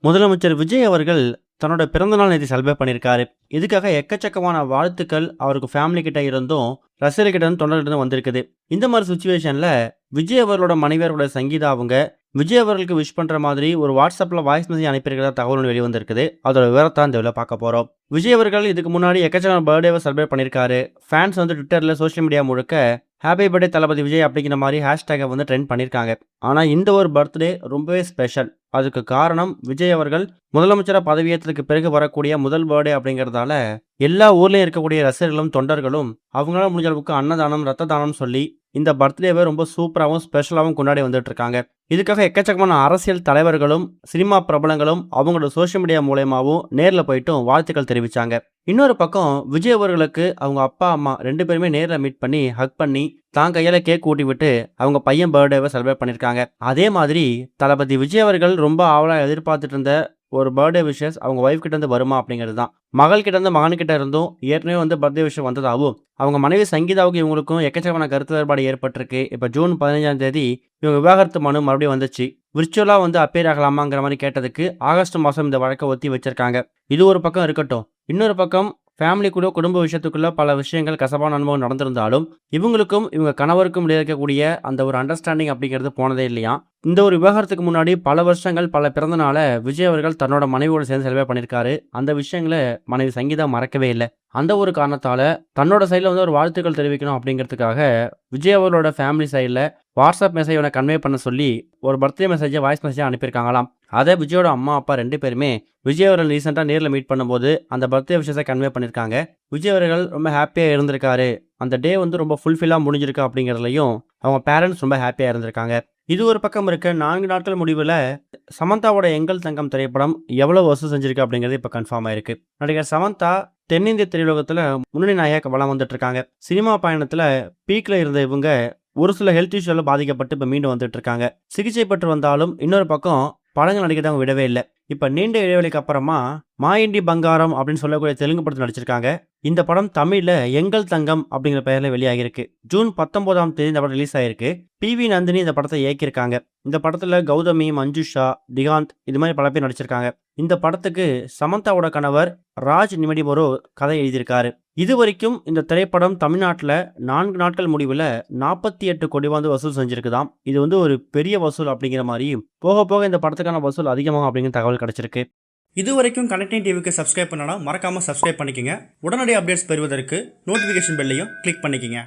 முதலமைச்சர் விஜய் அவர்கள் தன்னோட பிறந்தநாள் நேற்று செலிப்ரேட் பண்ணியிருக்காரு. இதுக்காக எக்கச்சக்கமான வாழ்த்துக்கள் அவருக்கு ஃபேமிலி கிட்ட இருந்தும், ரசிகர்கிட்ட இருந்தும், தொண்டர்கிட்ட வந்திருக்குது. இந்த மாதிரி சுச்சுவேஷன்ல விஜய் அவர்களோட மனைவியரோட சங்கீதா அவங்க விஜய் அவர்களுக்கு விஷ் பண்ற மாதிரி ஒரு வாட்ஸ்அப்ல வாய்ஸ் மெசேஜ் அனுப்பியிருக்கிறதா தகவல் வெளிவந்திருக்குது. அதோட விவரத்தை இந்த வீடியோல பார்க்க போறோம். விஜய் அவர்கள் இதுக்கு முன்னாடி எக்கச்சக்கமான பர்த்டேவை செலிப்ரேட் பண்ணியிருக்காரு. ஃபேன்ஸ் வந்து ட்விட்டர்ல சோஷியல் மீடியா முழுக்க ஹாப்பி பர்த்டே தளபதி விஜய் அப்படிங்கிற மாதிரி ஹேஷ்டேகை வந்து ட்ரெண்ட் பண்ணியிருக்காங்க. ஆனால் இந்த ஒரு பர்த்டே ரொம்பவே ஸ்பெஷல். அதுக்கு காரணம் விஜய் அவர்கள் முதலமைச்சராக பதவியேற்றதுக்கு பிறகு வரக்கூடிய முதல் பர்த்டே அப்படிங்கிறதால எல்லா ஊர்லேயும் இருக்கக்கூடிய ரசிகர்களும் தொண்டர்களும் அவங்களால முடிஞ்ச அளவுக்கு அன்னதானம் ரத்த தானம் சொல்லி இந்த பர்த்டேவை ரொம்ப சூப்பராகவும் ஸ்பெஷலாகவும் கொண்டாடி வந்துட்டு இருக்காங்க. இதுக்காக எக்கச்சக்கமான அரசியல் தலைவர்களும் சினிமா பிரபலங்களும் அவங்களோட சோஷியல் மீடியா மூலயமாவும் நேரில் போயிட்டும் வாழ்த்துக்கள் தெரிவிச்சாங்க. இன்னொரு பக்கம் விஜய் அவர்களுக்கு அவங்க அப்பா அம்மா 2 பேருமே நேரில் மீட் பண்ணி ஹக் பண்ணி தான் கையால கேக் ஊட்டி விட்டு அவங்க பையன் பர்த்டேவை செலிப்ரேட் பண்ணியிருக்காங்க. அதே மாதிரி தளபதி விஜய் அவர்கள் ரொம்ப ஆவலாக எதிர்பார்த்துட்டு இருந்த ஒரு பர்த்டே விஷஸ் அவங்க ஒய்ஃப் கிட்ட இருந்து வருமா அப்படிங்கிறது தான். மகள் கிட்ட இருந்து மகன் கிட்ட இருந்தும் ஏற்கனவே வந்து பர்த்டே விஷயம் வந்ததாகவும் அவங்க மனைவி சங்கீதாவுக்கு இவங்களுக்கும் எக்கச்சக்கமான கருத்து வேறுபாடு ஏற்பட்டிருக்கு. இப்போ ஜூன் 15ஆம் தேதி இவங்க விவாகரத்து மனு மறுபடியும் வந்துச்சு. விர்ச்சுவலாக வந்து அப்பேர் ஆகலாமாங்கிற மாதிரி கேட்டதுக்கு ஆகஸ்ட் மாதம் இந்த வழக்கை ஒத்தி வச்சிருக்காங்க. இது ஒரு பக்கம் இருக்கட்டும். இன்னொரு பக்கம் ஃபேமிலிக்குள்ள குடும்ப விஷயத்துக்குள்ள பல விஷயங்கள் கசப்பான அனுபவம் நடந்திருந்தாலும் இவங்களுக்கும் இவங்க கணவருக்கும் இடையே இருக்கக்கூடிய அந்த ஒரு அண்டர்ஸ்டாண்டிங் அப்படிங்கிறது போனதே இல்லையா. இந்த ஒரு விவாகரத்துக்கு முன்னாடி பல வருஷங்கள் பல பிறந்த நாளை விஜய் அவர்கள் தன்னோட மனைவியோட சேர்ந்து செலிப்ரேட் பண்ணியிருக்காரு. அந்த விஷயங்களை மனைவி சங்கீதா மறக்கவே இல்லை. அந்த ஒரு காரணத்தால் தன்னோட சைடில் வந்து ஒரு வாழ்த்துக்கள் தெரிவிக்கணும் அப்படிங்கிறதுக்காக விஜய் அவர்களோட ஃபேமிலி சைடில் வாட்ஸ்அப் மெசேஜை கன்வே பண்ண சொல்லி ஒரு பர்த்டே மெசேஜை வாய்ஸ் மெசேஜாக அனுப்பியிருக்காங்களாம். அதை விஜயோட அம்மா அப்பா 2 பேருமே விஜய் அவர்கள் ரீசெண்டாக நேரில் மீட் பண்ணும்போது அந்த பர்த்டே விஷயத்தை கன்வே பண்ணியிருக்காங்க. விஜய் அவர்கள் ரொம்ப ஹாப்பியாக இருந்திருக்காரு. அந்த டே வந்து ரொம்ப ஃபுல்ஃபில்லாக முடிஞ்சிருக்கு அப்படிங்கிறதுலையும் அவங்க பேரண்ட்ஸ் ரொம்ப ஹாப்பியாக இருந்திருக்காங்க. இது ஒரு பக்கம் இருக்க 4 நாட்கள் முடிவில் சமந்தாவோட எங்கள் தங்கம் திரைப்படம் எவ்வளோ வசூல் செஞ்சிருக்கு அப்படிங்கிறது இப்போ கன்ஃபார்ம் ஆயிருக்கு. நடிகர் சமந்தா தென்னிந்திய திரையுலகத்தில் முன்னணி நாயக வளம் வந்துட்டு இருக்காங்க. சினிமா பயணத்தில் பீக்கில் இருந்த இவங்க ஒரு சில ஹெல்த் இஷ்யூல பாதிக்கப்பட்டு இப்போ மீண்டும் வந்துட்டு இருக்காங்க. சிகிச்சை பெற்று வந்தாலும் இன்னொரு பக்கம் படங்கள் நடிக்கிறத அவங்க விடவே இல்லை. இப்போ நீண்ட இடைவெளிக்கு அப்புறமா மாயிண்டி பங்காரம் அப்படின்னு சொல்லக்கூடிய தெலுங்கு படத்தில் நடிச்சிருக்காங்க. இந்த படம் தமிழில் எங்கள் தங்கம் அப்படிங்கிற பெயரில் வெளியாகிருக்கு. ஜூன் 19ஆம் தேதி இந்த படம் ரிலீஸ் ஆகிருக்கு. PV நந்தினி இந்த படத்தை இயக்கியிருக்காங்க. இந்த படத்தில் கௌதமி, மஞ்சுஷா, திகாந்த் இது மாதிரி பல பேர் நடிச்சிருக்காங்க. இந்த படத்துக்கு சமந்தாவோட கணவர் ராஜ் நிமடிபொரு கதை எழுதியிருக்காரு. இது வரைக்கும் இந்த திரைப்படம் தமிழ்நாட்டில் 4 நாட்கள் முடிவில் 48 கோடி வந்து வசூல் செஞ்சிருக்குதாம். இது வந்து ஒரு பெரிய வசூல் அப்படிங்கிற மாதிரி போக போக இந்த படத்துக்கான வசூல் அதிகமாகும் அப்படிங்கிற தகவல் கிடைச்சிருக்கு. இது வரைக்கும் கனெக்டிங் டிவிக்கு சப்ஸ்கிரைப் பண்ணனா மறக்காம சப்ஸ்கிரைப் பண்ணிக்கங்க. உடனடி அப்டேட்ஸ் பெறுவதற்கு நோட்டிஃபிகேஷன் பெல்லையும் கிளிக் பண்ணிக்கங்க.